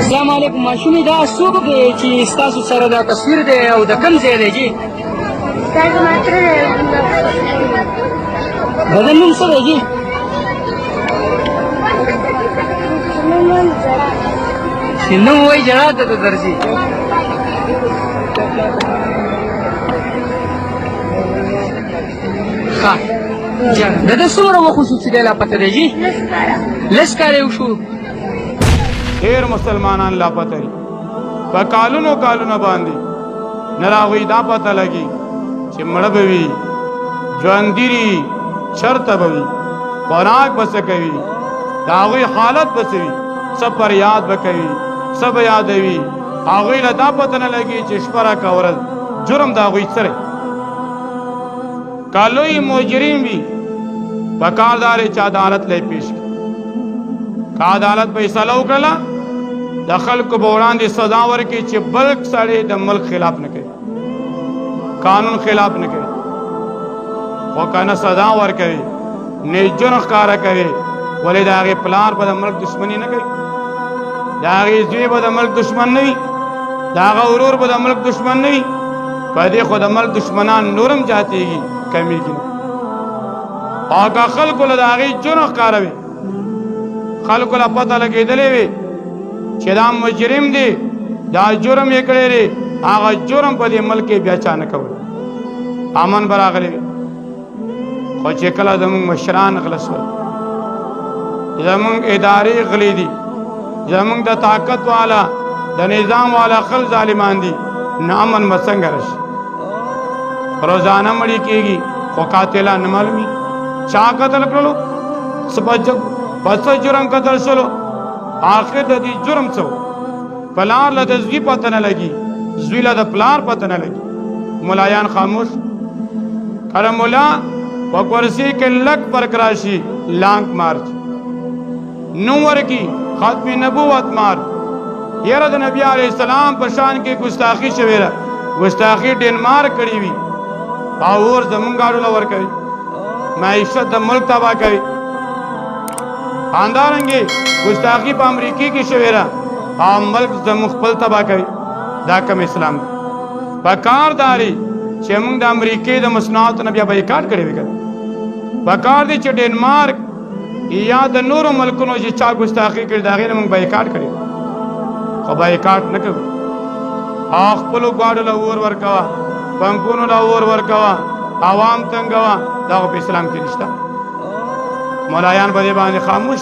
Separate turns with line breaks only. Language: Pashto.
السلام علیکم ماشومې دا څوک دی چې ستاسو سره دا تصویر دی او د کوم ځای دی جی؟
دا زما تره دی.
د ده نوم څه دی جی؟ چې نوم وایي ژړا ته ته درځي. ښه د ده څومره وخت وشو چې دی لاپته دی جی؟ لس کاله وشو.
ډېر مسلمانان لاپته دي په کالونو کالونو باندې نه د هغوی دا پته لګي چې مړه به وي ژوندي دي چېرته به وي خوراک به څه کوي د هغوی حالت به څه وي څه فریاد به کوي څه به یادوي هغوی له دا پته نه لګي چې شپه راکوړل جرم د هغوی څه دی که لوی مجرم وي په کار دا دی چې عدالت له یې پیش کړي که عدالت فیصله وکړله د خلکو به وړاندې سزا ورکړي چې بل سړی د ملک خلاف نه کوي قانون خلاف نه کوي خو که نه سزا ورکوي نه جرم ښکاره کوي ولې د هغې پلار به د ملک دشمني نه کوي د هغې زوی به د ملک دشمن نه وي د هغه ورور به د ملک دشمن نه وي په دې خو د ملک دشمنان نور هم زیاتېږي کمیږي نه او که خلکو له د هغې جرم ښکاره وي خلکو له پته لګېدلې وي چې دا مجرم دی دا جرم یې کړی دی هغه جرم په دې ملک کې بیا چا نه کولی امن به راغلی وي خو چې کله زموږ مشران غله شول زموږ ادارې غلې دي زموږ د طاقت والا د نظام والا خل ظالمان دي نو امن به څنګه راشي روزانه مړي کېږي خو قاتلان نه معلومي چا قتل کړلو پس جرم قتل شلو آخر د دې جرم څه پلار له د زوی پته نه لګي زوی له د پلار پته نه لګي ملایان خاموش کله ملا په کرسي کې لک فرق راشي لانک مارچ نو ورکی ختم نبوت مار یره د نبی علیه السلام په شان کې ګستاخی شوی را ګستاخی ډنمارک کړی وي باور زمونږ غاړو لور کوي معیشت د ملک تباہ کوي اندارنګي ګستاخی په امریکای کې شوی را عام ملک زموږ خپل تباہ کوي دا کوم اسلام پکارداري چې موږ د امریکای د مصنوعاتو نه بیا بایکاټ کړی وي پکار دي چې ډنمارک یا د نورو ملکونو چې چا ګستاخی کړي دا غیر موږ بایکاټ کړی خو بایکاټ نه کوو خپلو ګاډو له اور ورکوه بانکونو له اور ورکوه عوام تنګوه دا خو په اسلام کې نشته مولایان به دې باندې خاموش